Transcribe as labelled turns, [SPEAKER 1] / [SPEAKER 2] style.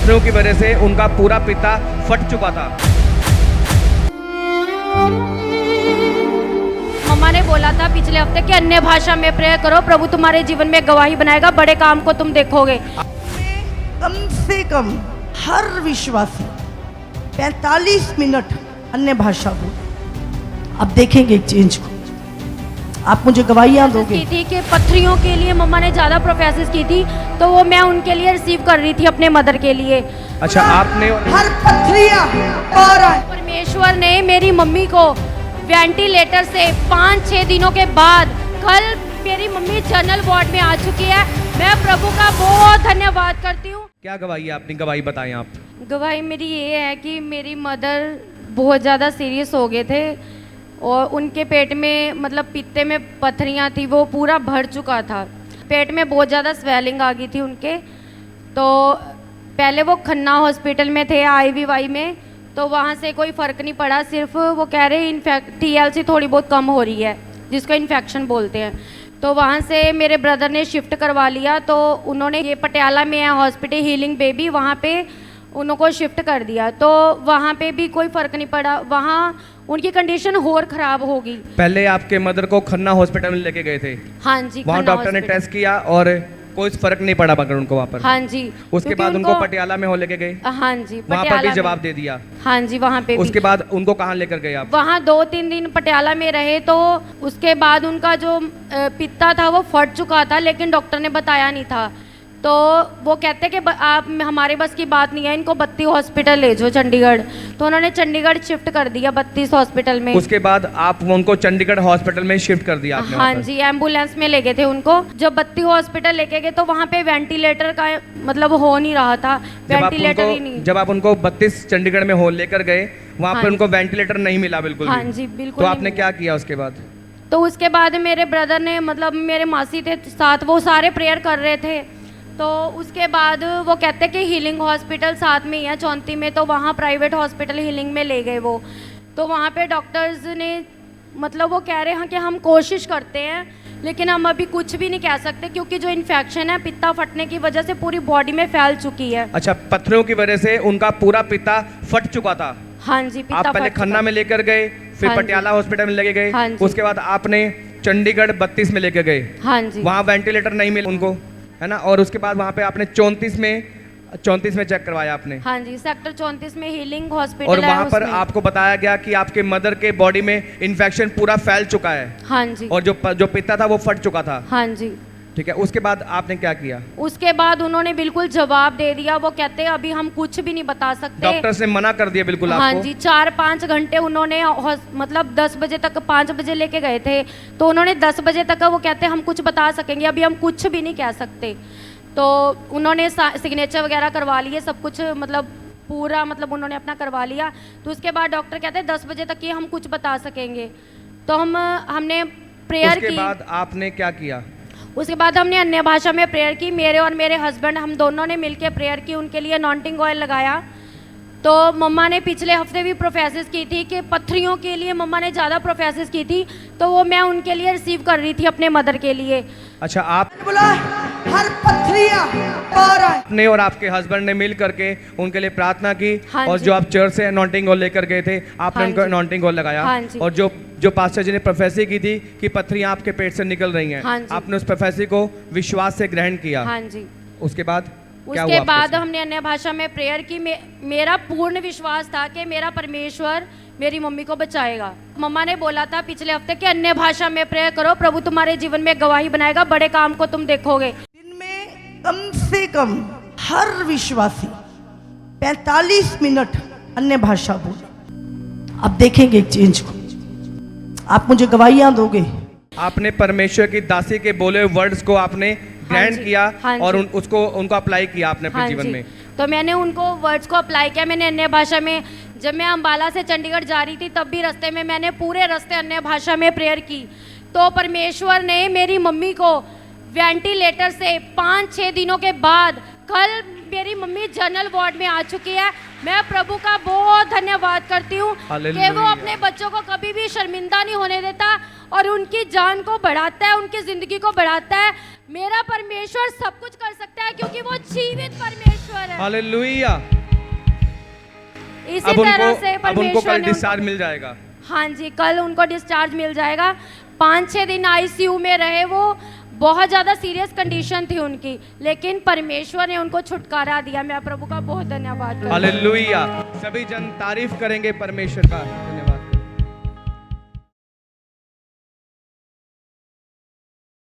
[SPEAKER 1] पत्थरों की वजह से उनका पूरा पिता फट चुका था।
[SPEAKER 2] मम्मा ने बोला था पिछले हफ्ते कि अन्य भाषा में प्रेयर करो, प्रभु तुम्हारे जीवन में गवाही बनाएगा, बड़े काम को तुम देखोगे।
[SPEAKER 3] कम से कम हर विश्वासी 45 मिनट अन्य भाषा बोले। अब देखेंगे एक चेंज को। आप मुझे गवाहियां दोगे।
[SPEAKER 2] की थी कि पथरियों के लिए मम्मा ने ज़्यादा प्रोफेसिस की थी, तो वो मैं उनके लिए रिसीव कर रही थी अपने मदर के लिए।
[SPEAKER 1] अच्छा, आपने
[SPEAKER 3] हर पथरियां और
[SPEAKER 2] परमेश्वर ने मेरी मम्मी को वेंटिलेटर से 5-6 दिनों के बाद कल मेरी मम्मी जनरल वार्ड में आ चुकी है। मैं प्रभु का बहुत धन्यवाद करती हूँ।
[SPEAKER 1] क्या गवाही है? अपनी गवाही बताएं आप।
[SPEAKER 2] गवाही मेरी ये है कि मेरी मदर बहुत ज़्यादा सीरियस हो गए थे और उनके पेट में मतलब पित्ते में पथरियाँ थी, वो पूरा भर चुका था। पेट में बहुत ज़्यादा स्वेलिंग आ गई थी उनके। तो पहले वो खन्ना हॉस्पिटल में थे IVY में, तो वहाँ से कोई फ़र्क नहीं पड़ा। सिर्फ वो कह रहे TLC थोड़ी बहुत कम हो रही है, जिसको इन्फेक्शन बोलते हैं। तो वहाँ से मेरे ब्रदर ने शिफ्ट करवा लिया, तो उन्होंने ये पटियाला में है हॉस्पिटल हीलिंग बेबी, वहाँ पे उनको शिफ्ट कर दिया। तो वहाँ पे भी कोई फ़र्क नहीं पड़ा, वहाँ उनकी कंडीशन और ख़राब हो गई।
[SPEAKER 1] पहले आपके मदर को खन्ना हॉस्पिटल में लेके गए थे?
[SPEAKER 2] हाँ जी,
[SPEAKER 1] वहाँ
[SPEAKER 2] खन्ना
[SPEAKER 1] डॉक्टर ने
[SPEAKER 2] हॉस्पिटल।
[SPEAKER 1] टेस्ट किया और कोई फर्क नहीं पड़ा मगर उनको वहाँ पर।
[SPEAKER 2] हाँ जी।
[SPEAKER 1] उसके
[SPEAKER 2] क्योंकि
[SPEAKER 1] बाद उनको पटियाला में हो लेके गए?
[SPEAKER 2] हाँ जी,
[SPEAKER 1] वहाँ पर
[SPEAKER 2] पटियाला
[SPEAKER 1] भी
[SPEAKER 2] में।
[SPEAKER 1] जवाब दे दिया?
[SPEAKER 2] हाँ जी, वहाँ पे भी।
[SPEAKER 1] उसके बाद उनको कहाँ लेकर गए आप?
[SPEAKER 2] वहाँ 2-3 दिन पटियाला में रहे, तो उसके बाद उनका जो पित्ता था वो फट चुका था, लेकिन डॉक्टर ने बताया नहीं था। तो वो कहते कि आप हमारे बस की बात नहीं है, इनको 32 हॉस्पिटल ले जाओ चंडीगढ़। तो उन्होंने चंडीगढ़ शिफ्ट कर दिया 32 हॉस्पिटल में।
[SPEAKER 1] उसके बाद आप उनको चंडीगढ़ हॉस्पिटल में शिफ्ट कर दिया आपने?
[SPEAKER 2] हाँ जी, एम्बुलेंस में ले गए थे उनको। जब 32 हॉस्पिटल लेके गए तो वहाँ पे वेंटिलेटर का मतलब हो नहीं रहा था, वेंटिलेटर ही नहीं।
[SPEAKER 1] जब आप उनको 32 चंडीगढ़ में हो लेकर गए, वहाँ पर उनको वेंटिलेटर नहीं मिला बिल्कुल भी?
[SPEAKER 2] हाँ जी, बिल्कुल।
[SPEAKER 1] तो आपने क्या किया उसके बाद?
[SPEAKER 2] तो उसके बाद मेरे ब्रदर ने मतलब मेरे मासी थे साथ, वो सारे प्रेयर कर रहे थे। तो उसके बाद वो कहते कि हीलिंग हॉस्पिटल साथ में ही है 34 में, तो वहाँ प्राइवेट हॉस्पिटल हीलिंग में ले गए वो। तो वहाँ पे डॉक्टर्स ने मतलब वो कह रहे हैं कि हम कोशिश करते हैं, लेकिन हम अभी कुछ भी नहीं कह सकते, क्योंकि जो इन्फेक्शन है पित्ता फटने की वजह से पूरी बॉडी में फैल चुकी है।
[SPEAKER 1] अच्छा, पत्थरों की वजह से उनका पूरा पित्ता फट चुका था?
[SPEAKER 2] हाँ जी, पित्ता
[SPEAKER 1] आप पहले
[SPEAKER 2] फट
[SPEAKER 1] खन्ना
[SPEAKER 2] चुका।
[SPEAKER 1] में लेकर गए, फिर
[SPEAKER 2] हाँ जी।
[SPEAKER 1] पटियाला हॉस्पिटल में लेके गए,
[SPEAKER 2] हाँ जी।
[SPEAKER 1] उसके बाद आपने चंडीगढ़ 32 में लेके गए।
[SPEAKER 2] हाँ जी,
[SPEAKER 1] वहाँ वेंटिलेटर नहीं मिला उनको, है ना? और उसके बाद वहाँ पे आपने 34 में चेक करवाया आपने?
[SPEAKER 2] हाँ जी, सेक्टर 34 में हीलिंग हॉस्पिटल
[SPEAKER 1] और
[SPEAKER 2] है
[SPEAKER 1] वहाँ पर
[SPEAKER 2] उसमें।
[SPEAKER 1] आपको बताया गया कि आपके मदर के बॉडी में इन्फेक्शन पूरा फैल चुका है?
[SPEAKER 2] हाँ जी।
[SPEAKER 1] और जो पित्ता था वो फट चुका था?
[SPEAKER 2] हाँ जी।
[SPEAKER 1] ठीक है, उसके बाद आपने क्या किया?
[SPEAKER 2] उसके बाद उन्होंने बिल्कुल जवाब दे दिया। वो कहते हैं अभी हम कुछ भी नहीं बता सकते।
[SPEAKER 1] डॉक्टर से मना कर दिया बिल्कुल
[SPEAKER 2] हाँ
[SPEAKER 1] आपको?
[SPEAKER 2] जी, 4-5 घंटे उन्होंने मतलब 10 बजे तक, 5 बजे लेके गए थे, तो उन्होंने 10 बजे तक वो कहते हम कुछ बता सकेंगे, अभी हम कुछ भी नहीं कह सकते। तो उन्होंने सिग्नेचर वगैरह करवा लिए, सब कुछ मतलब पूरा मतलब उन्होंने अपना करवा लिया। तो उसके बाद डॉक्टर कहते हैं 10 बजे तक ही हम कुछ बता सकेंगे। तो हमने प्रेयर की।
[SPEAKER 1] उसके बाद आपने क्या किया?
[SPEAKER 2] उसके बाद हमने अन्य भाषा में प्रेयर की। मेरे और मेरे हस्बैंड हम दोनों ने मिलकर प्रेयर की, उनके लिए अनॉइंटिंग ऑयल लगाया। तो मम्मा ने पिछले हफ्ते भी प्रोफेसिस की थी कि पथरियों के लिए मम्मा ने ज़्यादा प्रोफेसिस की थी, तो वो मैं उनके लिए रिसीव कर रही थी अपने मदर के लिए।
[SPEAKER 1] अच्छा, आप
[SPEAKER 3] बोला हर पथरियां और
[SPEAKER 1] आपने और आपके हस्बैंड ने मिल करके उनके लिए प्रार्थना की।
[SPEAKER 2] हाँ
[SPEAKER 1] और
[SPEAKER 2] जी।
[SPEAKER 1] जो आप चर्च से अनॉइंटिंग ऑयल लेकर गए थे, आपने
[SPEAKER 2] हाँ
[SPEAKER 1] उनको
[SPEAKER 2] जी।
[SPEAKER 1] अनॉइंटिंग ऑयल लगाया।
[SPEAKER 2] हाँ जी।
[SPEAKER 1] और जो पास्टर जी ने प्रोफेसी की थी कि पथरियां आपके पेट से निकल रही हैं,
[SPEAKER 2] हाँ जी।
[SPEAKER 1] आपने उस प्रोफेसी को विश्वास से ग्रहण किया।
[SPEAKER 2] हाँ जी।
[SPEAKER 1] उसके बाद क्या
[SPEAKER 2] उसके
[SPEAKER 1] हुआ
[SPEAKER 2] बाद
[SPEAKER 1] आपके
[SPEAKER 2] हमने अन्य भाषा में प्रेयर की। मेरा पूर्ण विश्वास था कि मेरा परमेश्वर मेरी मम्मी को बचाएगा। मम्मा ने बोला था पिछले हफ्ते कि अन्य भाषा में प्रेयर करो, प्रभु तुम्हारे जीवन में गवाही बनाएगा, बड़े काम को तुम देखोगे।
[SPEAKER 3] दिन में कम से कम हर विश्वासी 45 मिनट अन्य भाषा बोले। अब देखेंगे एक चेंज को। आप मुझे गवाहियां दोगे।
[SPEAKER 1] आपने परमेश्वर की दासी के बोले हुए वर्ड्स को आपने ग्रहण
[SPEAKER 2] जी।
[SPEAKER 1] किया
[SPEAKER 2] हाँ
[SPEAKER 1] और
[SPEAKER 2] जी।
[SPEAKER 1] उनको अप्लाई किया आपने अपने
[SPEAKER 2] हाँ
[SPEAKER 1] जीवन
[SPEAKER 2] जी।
[SPEAKER 1] में?
[SPEAKER 2] तो मैंने उनको वर्ड्स को अप्लाई किया। मैंने अन्य भाषा में, जब मैं अम्बाला से चंडीगढ़ जा रही थी तब भी रास्ते में मैंने पूरे रास्ते अन्य भाषा में प्रेयर की। तो परमेश्वर ने मेरी मम्मी को वेंटिलेटर से 5-6 दिनों के बाद कल मेरी मम्मी जनरल वार्ड में आ चुकी है। मैं प्रभु का बहुत धन्यवाद करती हूँ कि
[SPEAKER 1] हालेलुया।
[SPEAKER 2] वो अपने बच्चों को कभी भी शर्मिंदा नहीं होने देता और उनकी जान को बढ़ाता है, उनकी ज़िंदगी को बढ़ाता है। मेरा परमेश्वर सब कुछ कर सकता है क्योंकि वो जीवित परमेश्वर परमेश्वर है।
[SPEAKER 1] हालेलुया।
[SPEAKER 2] इसी तरह से
[SPEAKER 1] अब उनको
[SPEAKER 2] परमेश्वर
[SPEAKER 1] कल
[SPEAKER 2] ने
[SPEAKER 1] डिस्चार्ज मिल जाएगा।
[SPEAKER 2] हाँ जी, कल उनको डिस्चार्ज मिल जाएगा। 5-6 दिन आईसीयू में रहे वो, बहुत ज़्यादा सीरियस कंडीशन थी उनकी, लेकिन परमेश्वर ने उनको छुटकारा दिया। मैं प्रभु का बहुत धन्यवाद करती हूँ।
[SPEAKER 1] हालेलुया। सभी जन तारीफ करेंगे परमेश्वर का। धन्यवाद।